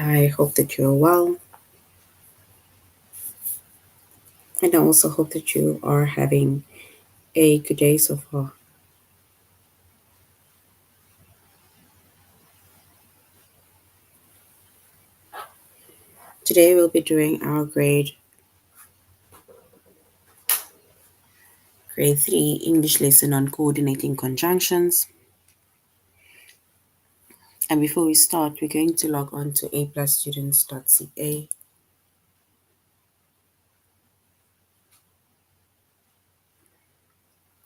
I hope that you're well, and I also hope that you are having a good day so far. Today we'll be doing our grade 3 English lesson on coordinating conjunctions. And before we start, we're going to log on to aplusstudents.ca.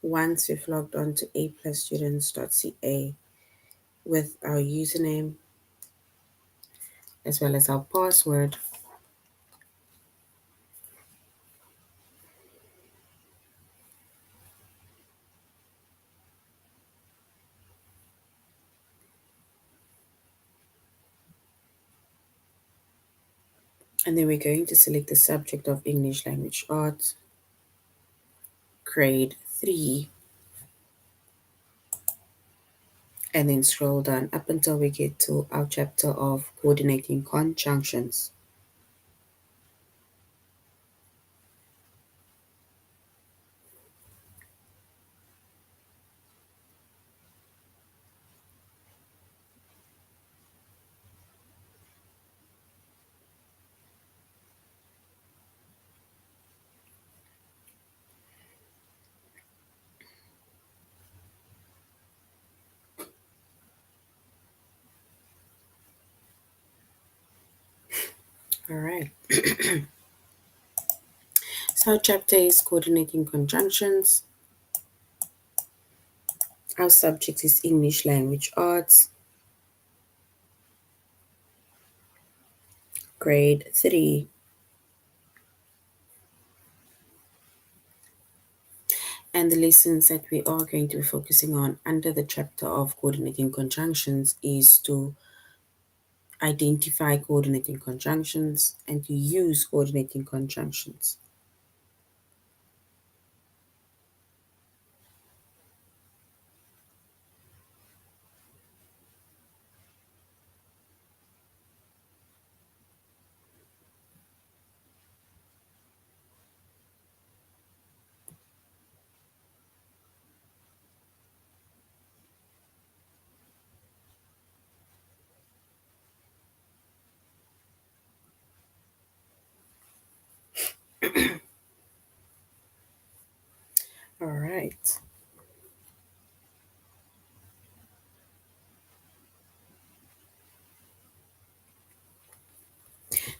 Once we've logged on to aplusstudents.ca with our username as well as our password, and then we're going to select the subject of English Language Arts, grade 3, and then scroll down up until we get to our chapter of coordinating conjunctions. All right. So our chapter is coordinating conjunctions. Our subject is English Language Arts, grade 3. And the lessons that we are going to be focusing on under the chapter of coordinating conjunctions is to identify coordinating conjunctions and to use coordinating conjunctions. All right.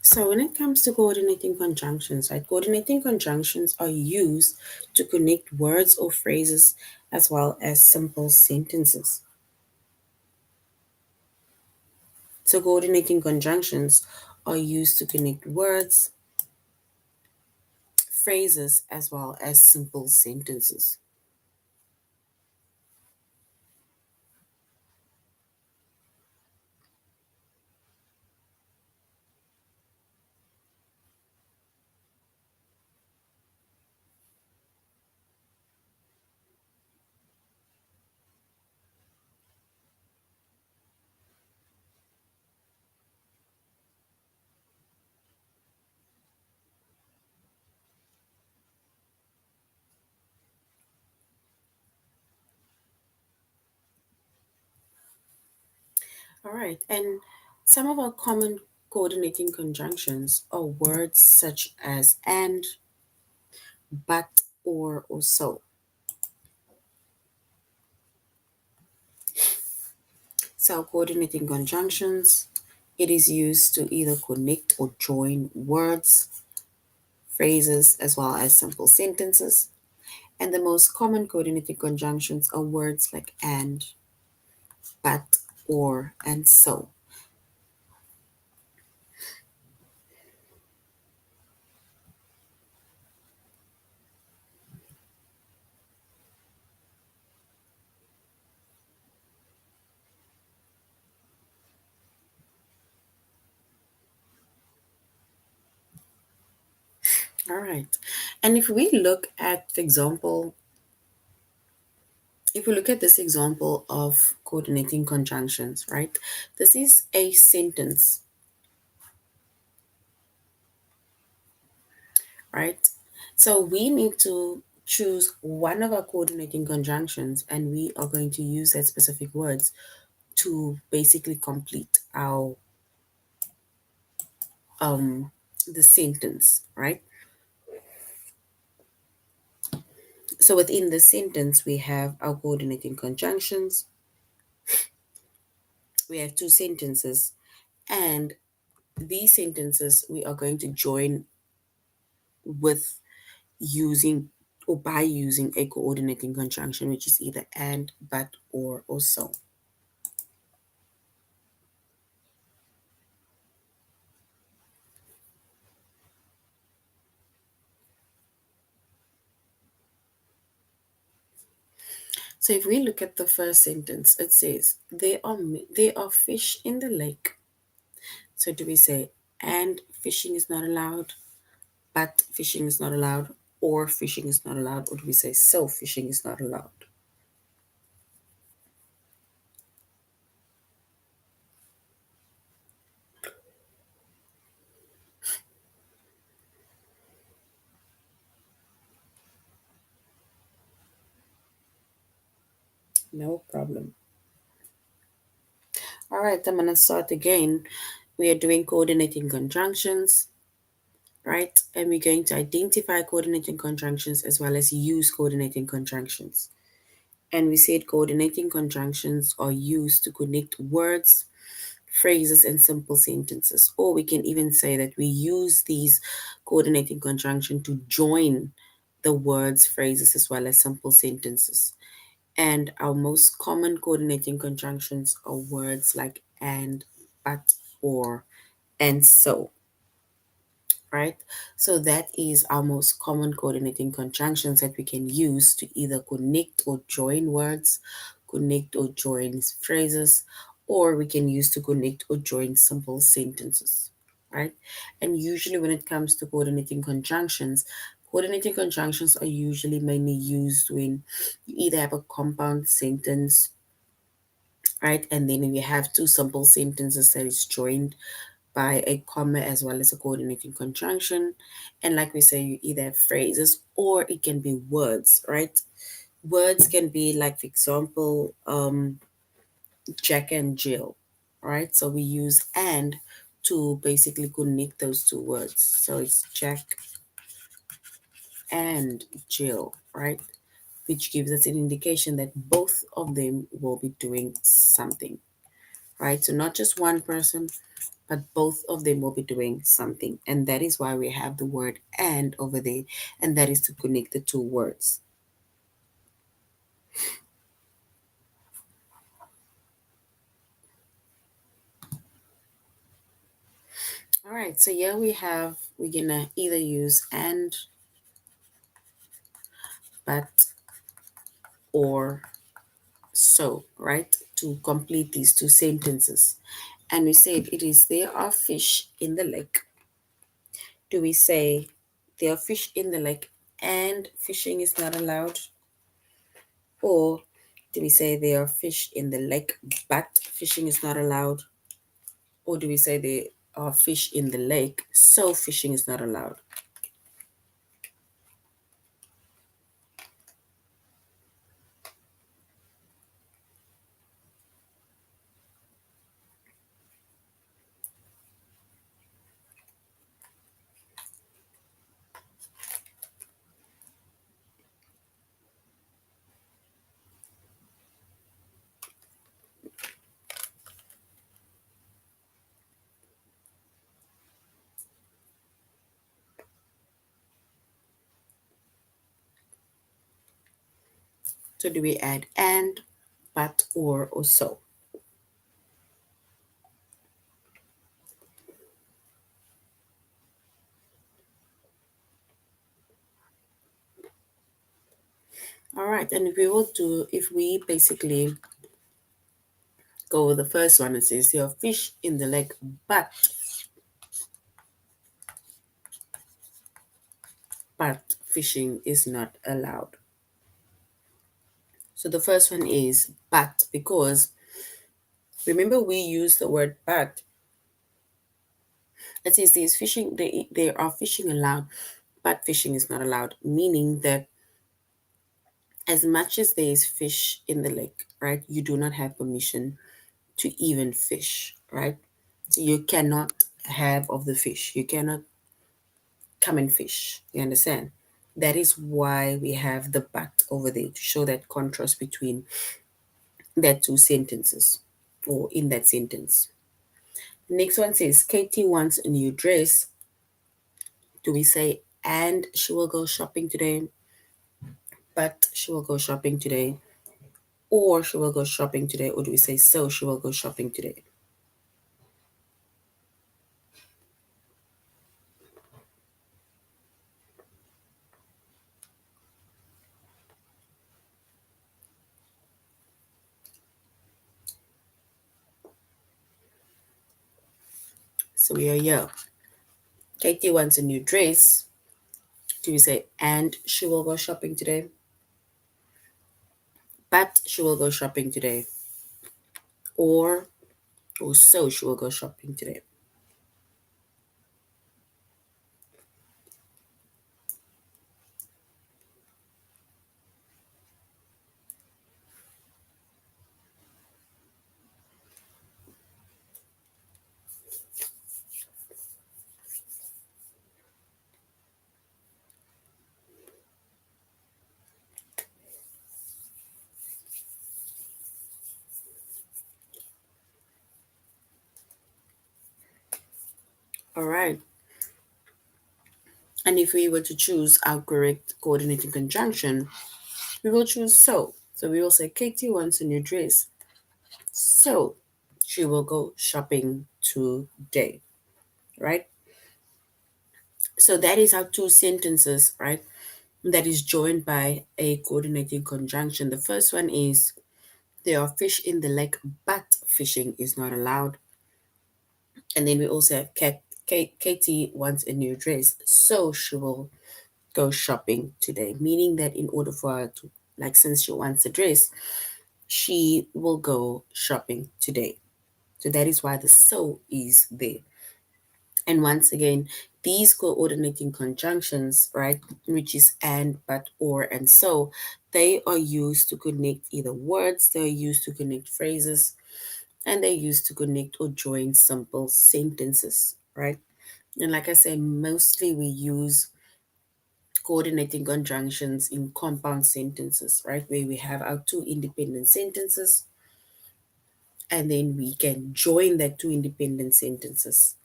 So when it comes to coordinating conjunctions, right, coordinating conjunctions are used to connect words or phrases as well as simple sentences. So coordinating conjunctions are used to connect words, phrases, as well as simple sentences. All right, and some of our common coordinating conjunctions are words such as and, but, or so. So coordinating conjunctions, it is used to either connect or join words, phrases, as well as simple sentences. And the most common coordinating conjunctions are words like and, but, or, and so. All right. And if we look at, for example, if we look at this example of coordinating conjunctions, right? This is a sentence right? So we need to choose one of our coordinating conjunctions, and we are going to use that specific words to basically complete our the sentence, right? So within the sentence, we have our coordinating conjunctions. We have two sentences, and these sentences we are going to join with using or by using a coordinating conjunction, which is either and, but, or so. So if we look at the first sentence, it says there are fish in the lake. So do we say and fishing is not allowed, but fishing is not allowed, or fishing is not allowed, or do we say so fishing is not allowed? No problem. All right, I'm gonna start again. We are doing coordinating conjunctions, right? And we're going to identify coordinating conjunctions as well as use coordinating conjunctions. And we said coordinating conjunctions are used to connect words, phrases, and simple sentences. Or we can even say that we use these coordinating conjunction to join the words, phrases, as well as simple sentences. And our most common coordinating conjunctions are words like and, but, or, and so, right? So that is our most common coordinating conjunctions that we can use to either connect or join words, connect or join phrases, or we can use to connect or join simple sentences, right? And usually when it comes to coordinating conjunctions are usually mainly used when you either have a compound sentence, right? And then we have two simple sentences that is joined by a comma as well as a coordinating conjunction. And like we say, you either have phrases or it can be words, right? Words can be like, for example, Jack and Jill, right? So we use and to basically connect those two words. So it's Jack and Jill, right? Which gives us an indication that both of them will be doing something, right? So not just one person, but both of them will be doing something. And that is why we have the word and over there, and that is to connect the two words. All right, so here we're gonna either use and, but, or so, right, to complete these two sentences. And we said it is there are fish in the lake. Do we say there are fish in the lake and fishing is not allowed? Or do we say there are fish in the lake but fishing is not allowed? Or do we say there are fish in the lake so fishing is not allowed? So do we add and, but, or so? All right, and if we basically go with the first one, it says there are fish in the lake, but fishing is not allowed. So the first one is but, because remember we use the word but. It says there are fishing allowed, but fishing is not allowed, meaning that as much as there is fish in the lake, right, you do not have permission to even fish, right? So you cannot have of the fish. You cannot come and fish. You understand? That is why we have the but over there to show that contrast between that two sentences or in that sentence. Next one says Katie wants a new dress. Do we say and she will go shopping today, but she will go shopping today, or she will go shopping today, or do we say so she will go shopping today? So we are here. Katie wants a new dress. Do we say and she will go shopping today, but she will go shopping today, or so she will go shopping today? All right. And if we were to choose our correct coordinating conjunction, we will choose so. So we will say Katie wants a new dress. So she will go shopping today, right? So that is our two sentences, right? That is joined by a coordinating conjunction. The first one is there are fish in the lake, but fishing is not allowed. And then we also have Katie wants a new dress, so she will go shopping today. Meaning that in order for her to, like, since she wants a dress, she will go shopping today. So that is why the so is there. And once again, these coordinating conjunctions, right, which is and, but, or, and so, they are used to connect either words, they're used to connect phrases, and they're used to connect or join simple sentences, right? And like I say, mostly we use coordinating conjunctions in compound sentences, right, where we have our two independent sentences, and then we can join that two independent sentences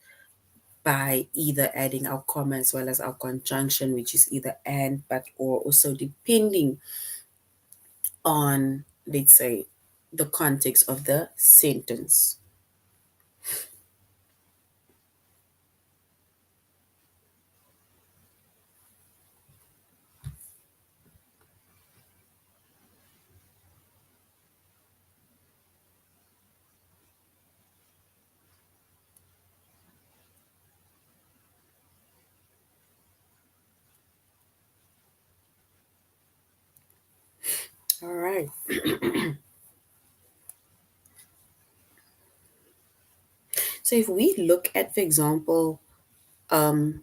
by either adding our comma as well as our conjunction, which is either and, but, or, also depending on, let's say, the context of the sentence. All right. So if we look at, for example, the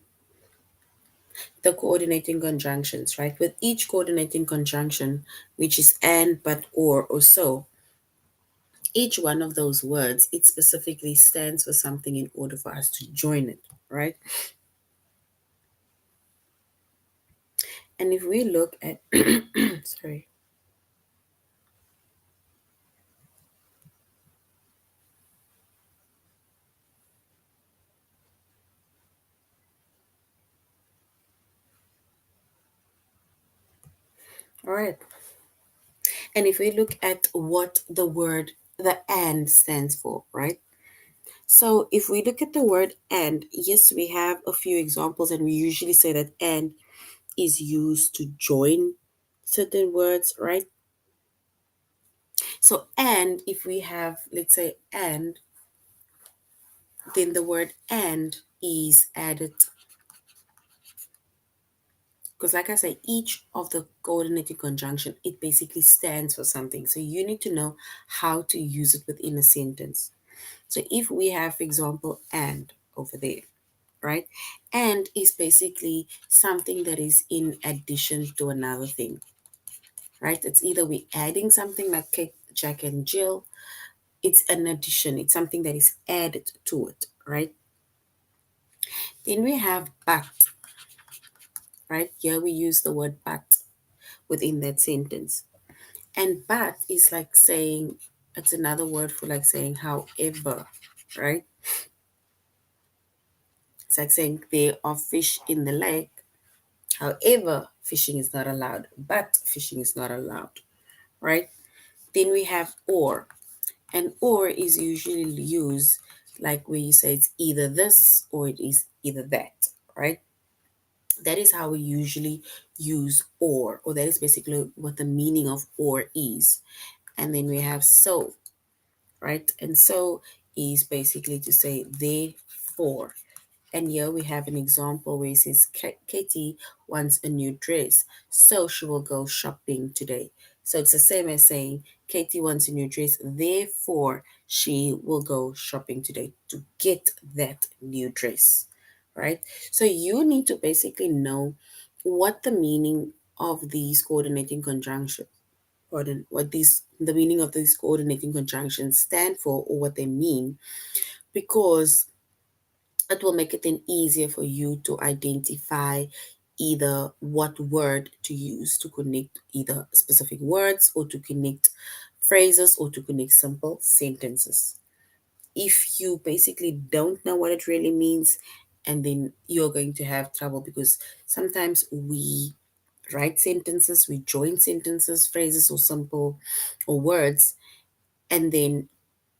coordinating conjunctions, right? With each coordinating conjunction, which is and, but, or so, each one of those words, it specifically stands for something in order for us to join it, right? And if we look at, sorry, all right. And if we look at what the word, the and stands for, right? So if we look at the word and, yes, we have a few examples, and we usually say that and is used to join certain words, right? So, and if we have, let's say, and, then the word and is added because, like I say, each of the coordinating conjunction, it basically stands for something. So you need to know how to use it within a sentence. So if we have, for example, and over there, right? And is basically something that is in addition to another thing, right? It's either we adding something like Kate, Jack, and Jill. It's an addition. It's something that is added to it, right? Then we have but, right? Here we use the word but within that sentence. And but is like saying, it's another word for like saying however, right? It's like saying there are fish in the lake. However, fishing is not allowed, but fishing is not allowed, right? Then we have or. And or is usually used like where you say it's either this or it is either that, right? That is how we usually use or that is basically what the meaning of or is. And then we have so, right? And so is basically to say therefore. And here we have an example where it says Katie wants a new dress, so she will go shopping today. So it's the same as saying Katie wants a new dress, therefore she will go shopping today to get that new dress, right? So you need to basically know what the meaning of these coordinating conjunctions, pardon, what these the meaning of these coordinating conjunctions stand for or what they mean, because it will make it then easier for you to identify either what word to use to connect either specific words or to connect phrases or to connect simple sentences. If you basically don't know what it really means, and then you're going to have trouble because sometimes we write sentences, we join sentences, phrases, or simple or words, and then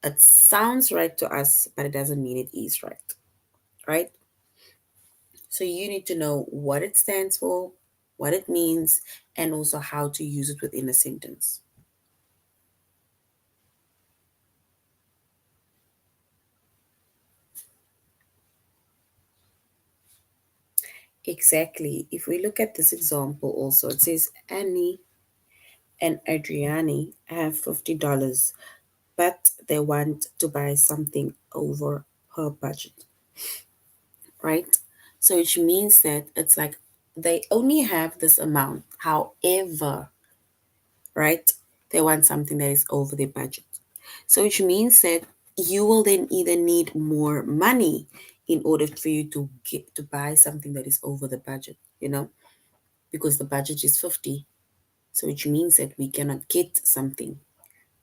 it sounds right to us, but it doesn't mean it is right, right? So you need to know what it stands for, what it means, and also how to use it within a sentence. Exactly. If we look at this example also, it says Annie and Adriani have $50, but they want to buy something over her budget, right? So which means that it's like they only have this amount. However, right, they want something that is over their budget. So which means that you will then either need more money in order for you to get to buy something that is over the budget, because the budget is 50. So which means that we cannot get something,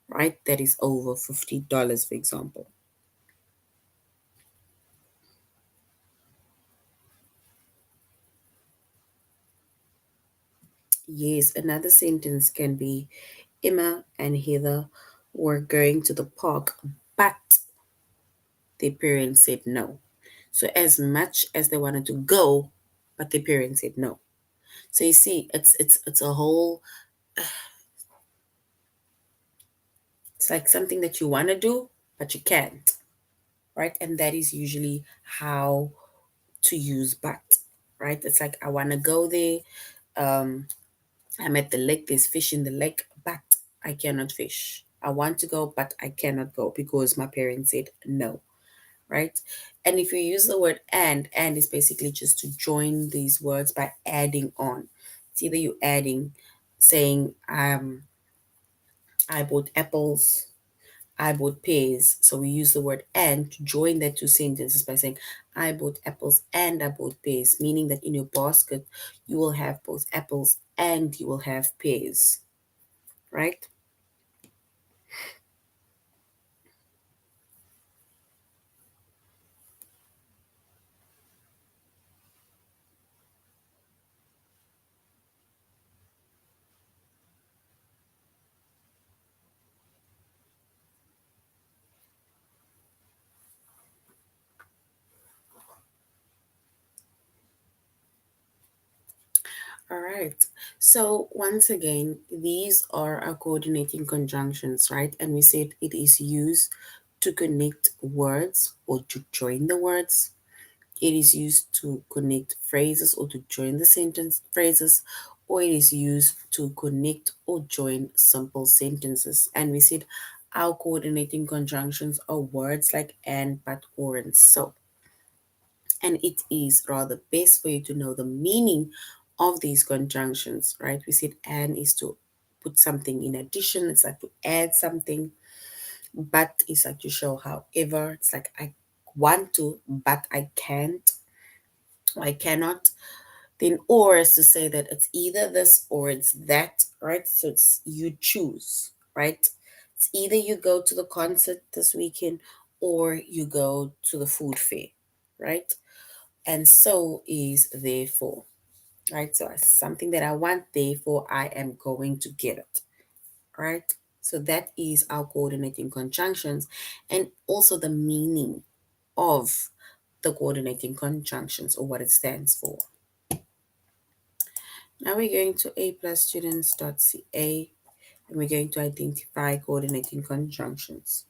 right, that is over $50, for example. Yes, another sentence can be Emma and Heather were going to the park, but their parents said no. So as much as they wanted to go, but their parents said no. So you see, it's a whole. It's like something that you want to do, but you can't, right? And that is usually how to use but, right? It's like I want to go there. Um, I'm at the lake. There's fish in the lake, but I cannot fish. I want to go, but I cannot go because my parents said no, right? And if you use the word and is basically just to join these words by adding on. It's either you adding, saying, I bought apples, I bought pears. So we use the word and to join that two sentences by saying, I bought apples and I bought pears, meaning that in your basket, you will have both apples and you will have pears, right? All right. So once again, these are our coordinating conjunctions, right? And we said it is used to connect words or to join the words. It is used to connect phrases or to join the sentence phrases, or it is used to connect or join simple sentences. And we said our coordinating conjunctions are words like and, but, or, and so. And it is rather best for you to know the meaning of these conjunctions, right? We said and is to put something in addition, it's like to add something. But is like to show however, it's like I want to, but I can't, or I cannot. Then or is to say that it's either this or it's that, right? So it's you choose, right? It's either you go to the concert this weekend or you go to the food fair, right? And so is therefore, right? So it's something that I want, therefore I am going to get it, right? So that is our coordinating conjunctions and also the meaning of the coordinating conjunctions or what it stands for. Now we're going to a+students.ca and we're going to identify coordinating conjunctions.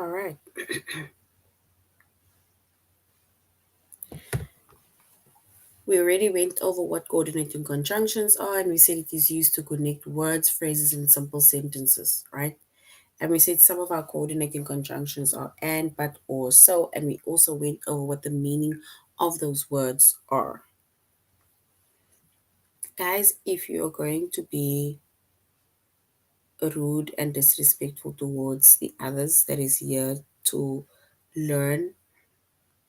All right. We already went over what coordinating conjunctions are and we said it is used to connect words, phrases, and simple sentences, right? And we said some of our coordinating conjunctions are and, but, or, so, and we also went over what the meaning of those words are. Guys, if you're going to be rude and disrespectful towards the others that is here to learn,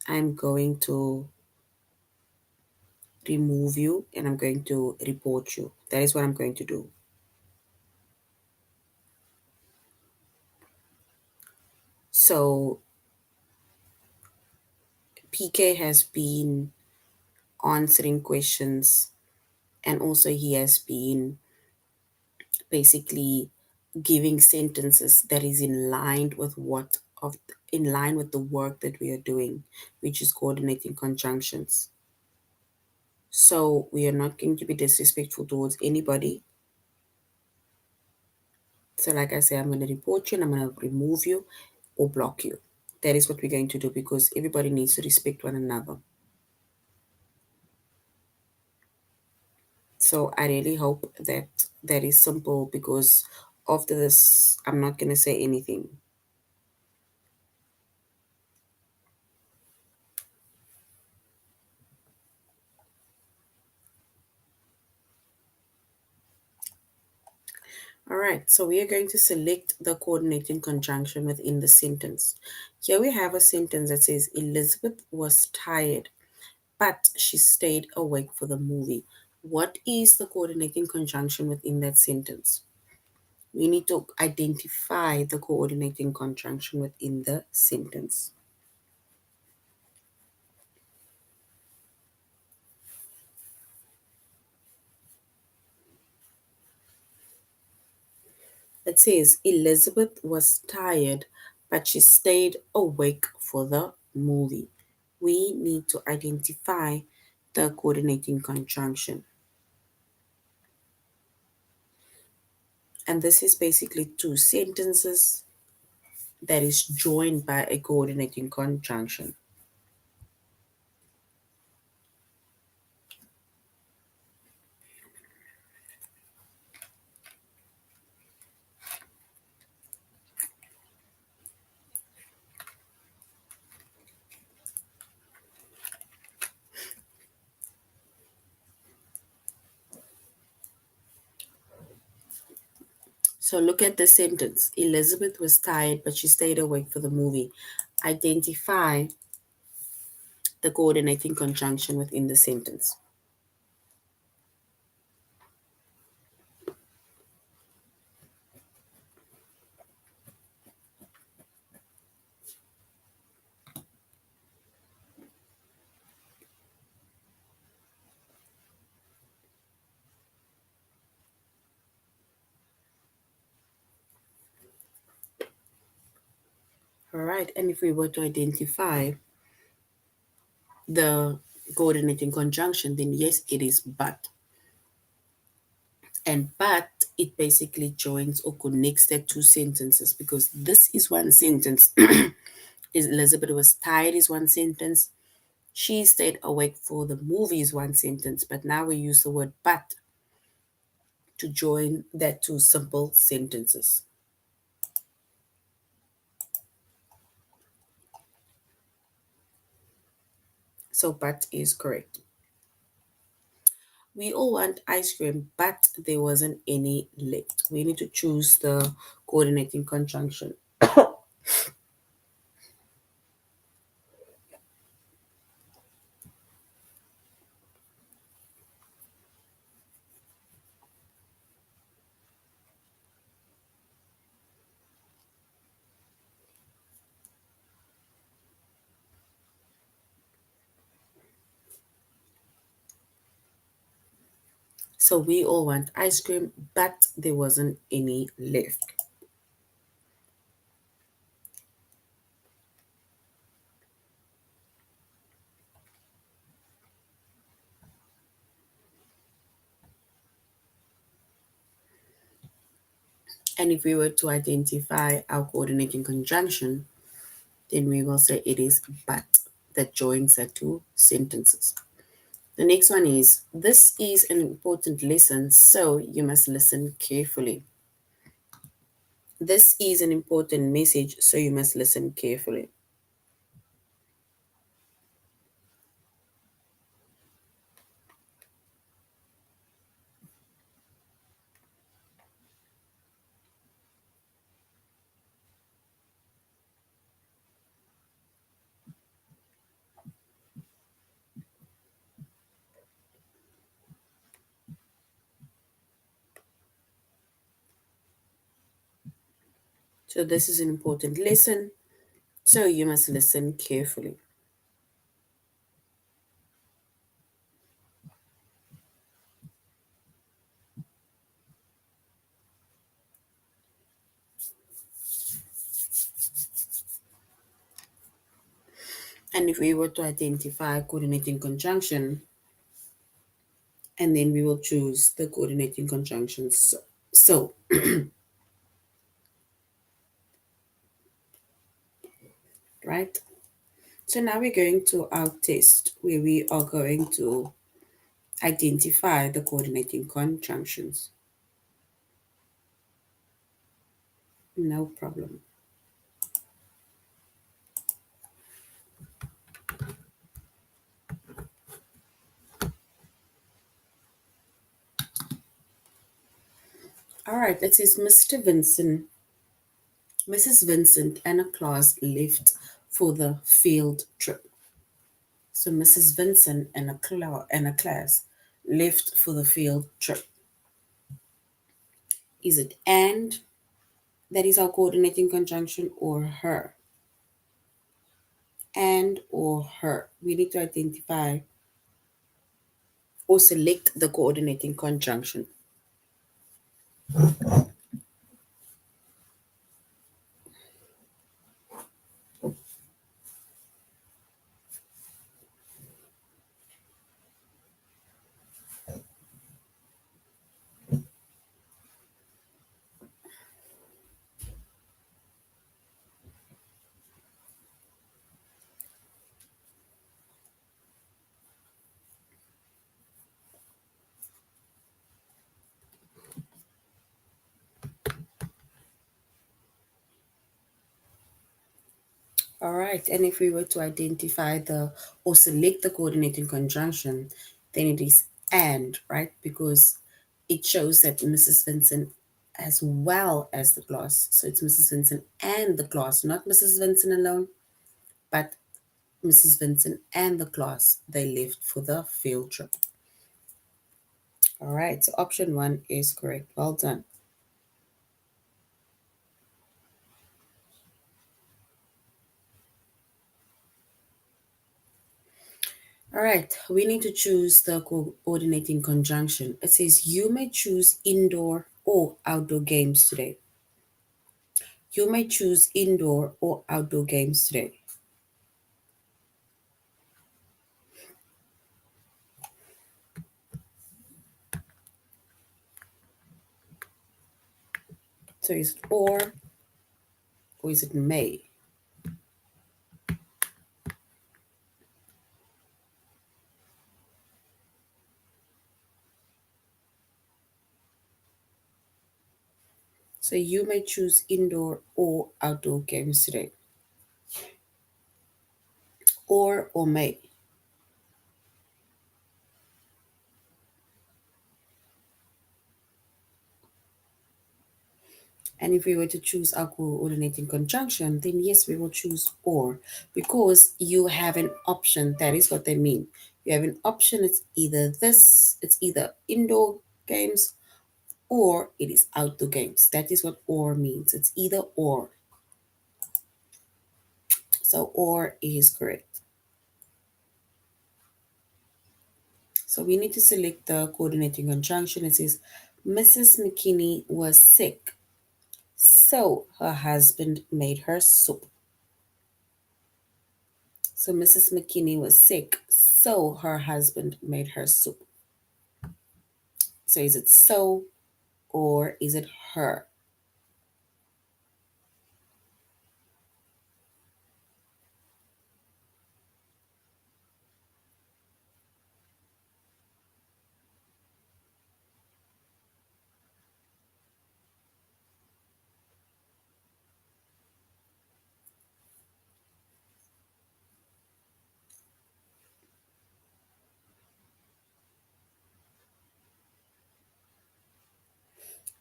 I'm going to remove you and I'm going to report you. That is what I'm going to do. So, PK has been answering questions and also he has been basically giving sentences that is in line with in line with the work that we are doing, which is coordinating conjunctions. So we are not going to be disrespectful towards anybody. So like I say, I'm going to report you and I'm going to remove you or block you. That is what we're going to do because everybody needs to respect one another. So I really hope that that is simple because after this, I'm not going to say anything. All right, so we are going to select the coordinating conjunction within the sentence. Here we have a sentence that says Elizabeth was tired, but she stayed awake for the movie. What is the coordinating conjunction within that sentence? We need to identify the coordinating conjunction within the sentence. It says Elizabeth was tired, but she stayed awake for the movie. We need to identify the coordinating conjunction. And this is basically two sentences that is joined by a coordinating conjunction. So look at the sentence. Elizabeth was tired, but she stayed awake for the movie. Identify the coordinating conjunction within the sentence. All right, and if we were to identify the coordinating conjunction, then yes, it is but. And but, it basically joins or connects the two sentences because this is one sentence. Is Elizabeth was tired is one sentence. She stayed awake for the movie is one sentence. But now we use the word but to join that two simple sentences. So but is correct. We all want ice cream, but there wasn't any left. We need to choose the coordinating conjunction. So we all want ice cream, but there wasn't any left. And if we were to identify our coordinating conjunction, then we will say it is but that joins the two sentences. The next one is this is an important lesson, so you must listen carefully. This is an important message, so you must listen carefully. So, this is an important lesson, so you must listen carefully. And if we were to identify coordinating conjunction, and then we will choose the coordinating conjunctions. So, right? So now we're going to our test where we are going to identify the coordinating conjunctions. No problem. All right, that says Mr. Vincent, Mrs. Vincent and a class left for the field trip. So Mrs. Vincent and a class left for the field trip. Is it and that is our coordinating conjunction or her? And or her. We need to identify or select the coordinating conjunction. All right, and if we were to identify the or select the coordinating conjunction, then it is and, right? Because it shows that Mrs. Vincent as well as the class. So it's Mrs. Vincent and the class, not Mrs. Vincent alone, but Mrs. Vincent and the class. They left for the field trip. All right, so option one is correct. Well done. All right, we need to choose the coordinating conjunction. It says you may choose indoor or outdoor games today. You may choose indoor or outdoor games today. So is it or is it may? So you may choose indoor or outdoor games today. Or may. And if we were to choose our coordinating conjunction, then yes, we will choose or because you have an option. That is what they mean. You have an option. It's either this, it's either indoor games or it is outdoor games. That is what or means. It's either or. So or is correct. So we need to select the coordinating conjunction. It says Mrs. McKinney was sick, so her husband made her soup. So Mrs. McKinney was sick, so her husband made her soup. So is it so or is it her?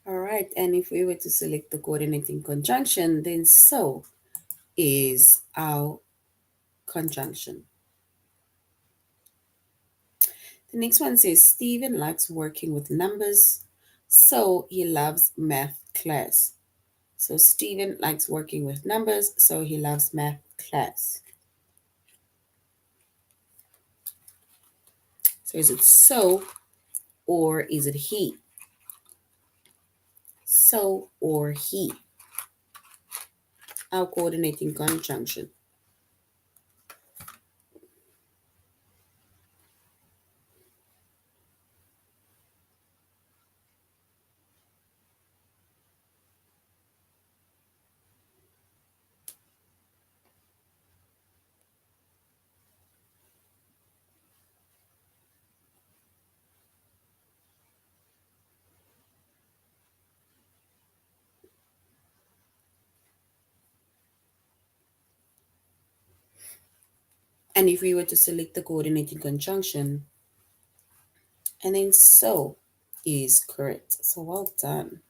All right, and if we were to select the coordinating conjunction, then so is our conjunction. The next one says Stephen likes working with numbers, so he loves math class. So Stephen likes working with numbers, so he loves math class. So is it so or is it he? So or he. Our coordinating conjunction. And if we were to select the coordinating conjunction, and then so is correct. So well done.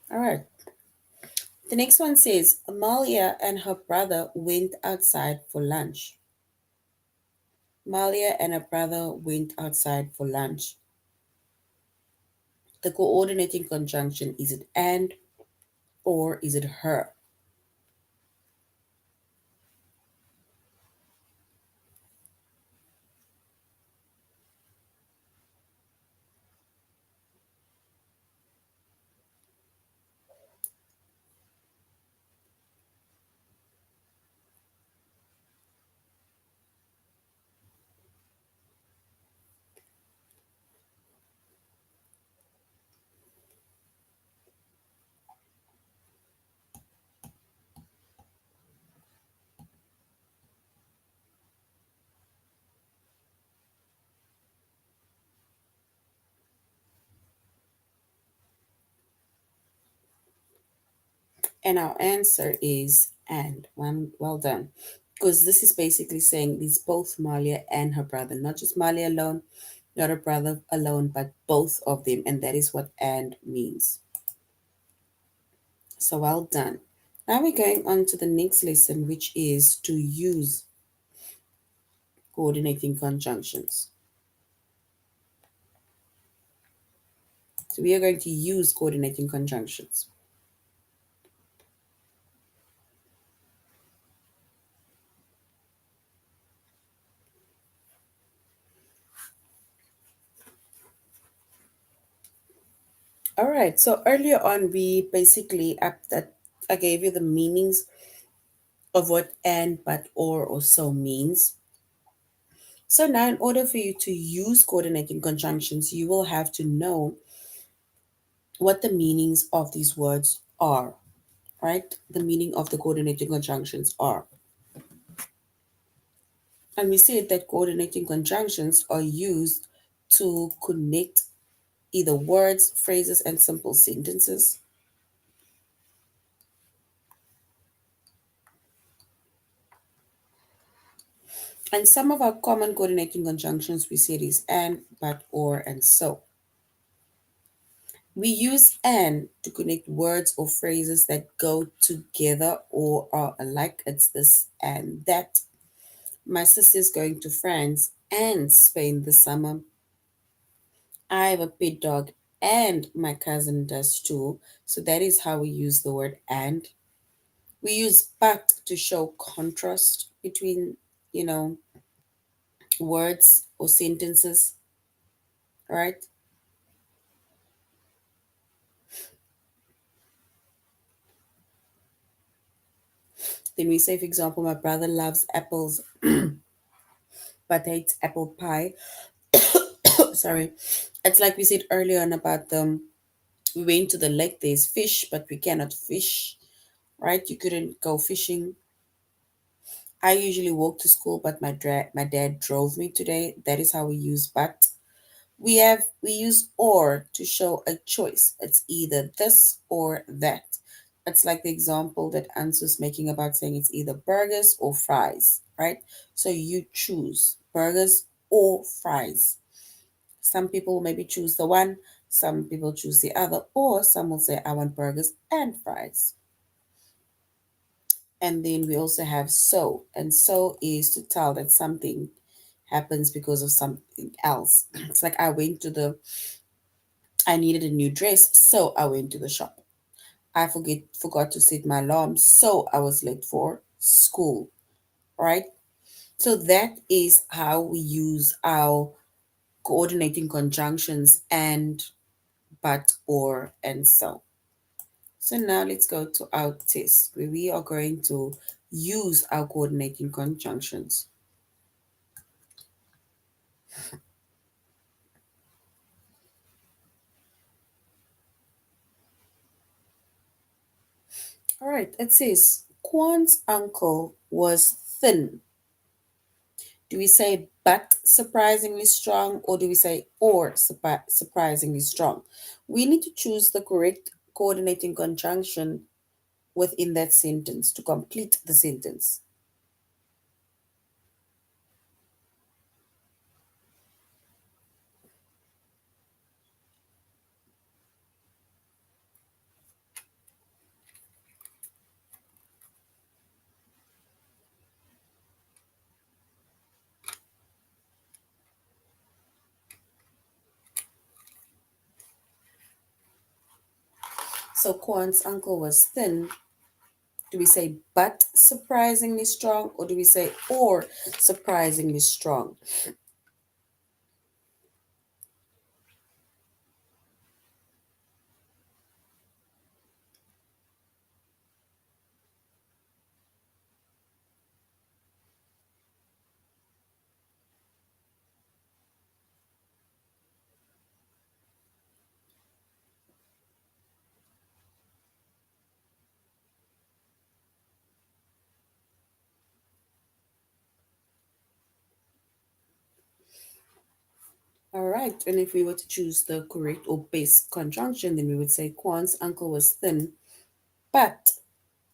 All right. The next one says Amalia and her brother went outside for lunch. Amalia and her brother went outside for lunch. The coordinating conjunction is it and or is it her? And our answer is and. Well done. because this is basically saying it's both Malia and her brother, not just Malia alone, not her brother alone, but both of them, and that is what and means. So well done. Now we're going on to the next lesson, which is to use coordinating conjunctions. So we are going to use coordinating conjunctions. All right. So earlier on, we basically that I gave you the meanings of what and, but, or so means. So now, in order for you to use coordinating conjunctions, you will have to know what the meanings of these words are, right? The meaning of the coordinating conjunctions are. And we said that coordinating conjunctions are used to connect either words, phrases, and simple sentences. And some of our common coordinating conjunctions we said is and, but, or, and so. We use and to connect words or phrases that go together or are alike. It's this and that. My sister is going to France and Spain this summer. I have a pet dog and my cousin does too. So that is how we use the word and. We use but to show contrast between, you know, words or sentences, right? Then we say, for example, my brother loves apples but hates apple pie. Sorry. It's like we said earlier on about we went to the lake, there's fish, but we cannot fish, right? You couldn't go fishing. I usually walk to school, but my dad drove me today. That is how we use but. We use or to show a choice. It's either this or that. It's like the example that Ansu's making about saying it's either burgers or fries, right? So you choose burgers or fries. Some people maybe choose the one, some people choose the other, or some will say, I want burgers and fries. And then we also have so, and so is to tell that something happens because of something else. It's like I needed a new dress, so I went to the shop. I forgot to set my alarm, so I was late for school, right? So that is how we use our coordinating conjunctions and, but, or, and so. So now let's go to our test where we are going to use our coordinating conjunctions. All right, it says Kwan's uncle was thin. Do we say but surprisingly strong or do we say or surprisingly strong? We need to choose the correct coordinating conjunction within that sentence to complete the sentence. So Kwan's uncle was thin. Do we say but surprisingly strong or do we say or surprisingly strong? All right, and if we were to choose the correct or base conjunction, then we would say Kwan's uncle was thin but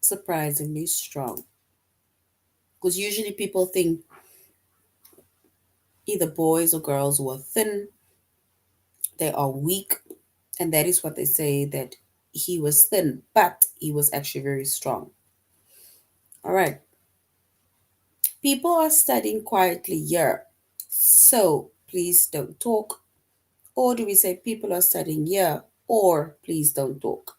surprisingly strong. Because usually people think either boys or girls who are thin, they are weak, and that is what they say, that he was thin, but he was actually very strong. All right. People are studying quietly here, so please don't talk. Or do we say people are studying here, or please don't talk?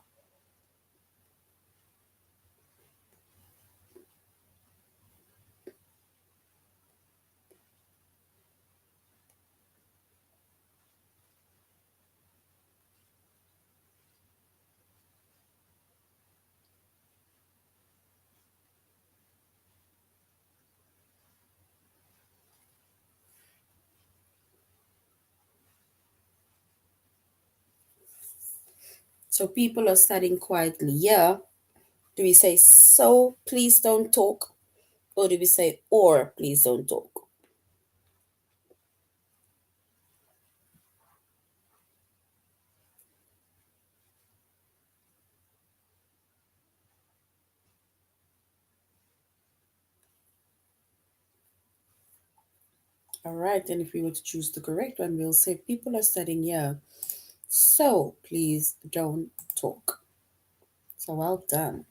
So people are studying quietly here. Do we say so please don't talk? Or do we say or please don't talk? All right, and if we were to choose the correct one, we'll say people are studying here. So please don't talk. So well done.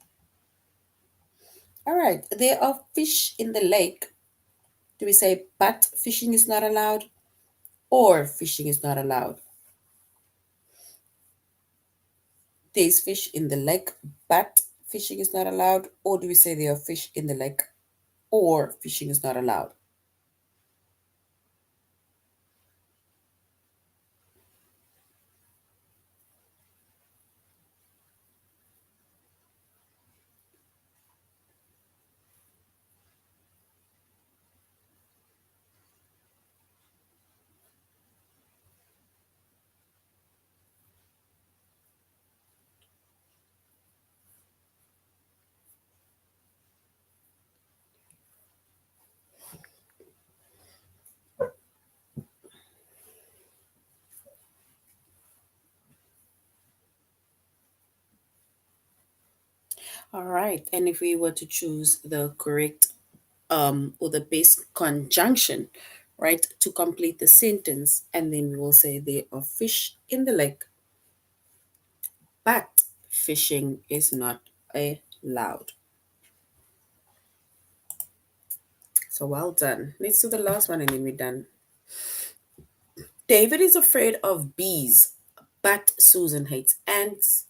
All right, there are fish in the lake. Do we say but fishing is not allowed or fishing is not allowed? There's fish in the lake, but fishing is not allowed, or do we say there are fish in the lake or fishing is not allowed? All right, and if we were to choose the correct or the base conjunction, right, to complete the sentence, and then we will say there are fish in the lake, but fishing is not allowed. So well done. Let's do the last one and then we're done. David is afraid of bees, but Susan hates ants.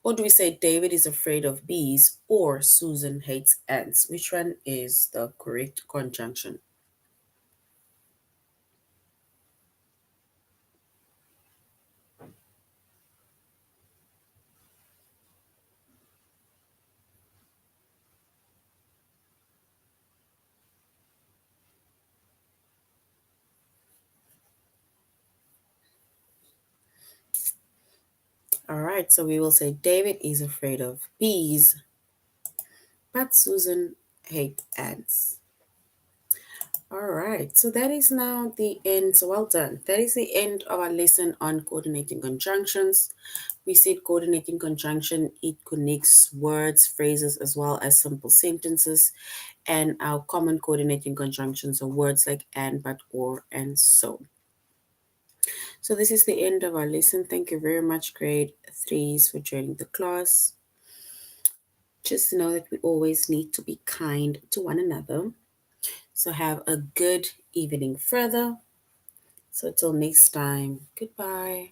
Or do we say David is afraid of bees or Susan hates ants? Which one is the correct conjunction? All right, so we will say David is afraid of bees, but Susan hates ants. All right, so that is now the end. So well done. That is the end of our lesson on coordinating conjunctions. We said coordinating conjunction, it connects words, phrases, as well as simple sentences. And our common coordinating conjunctions are words like and, but, or, and so. So this is the end of our lesson. Thank you very much, grade threes, for joining the class. Just know that we always need to be kind to one another. So have a good evening further. So till next time, goodbye.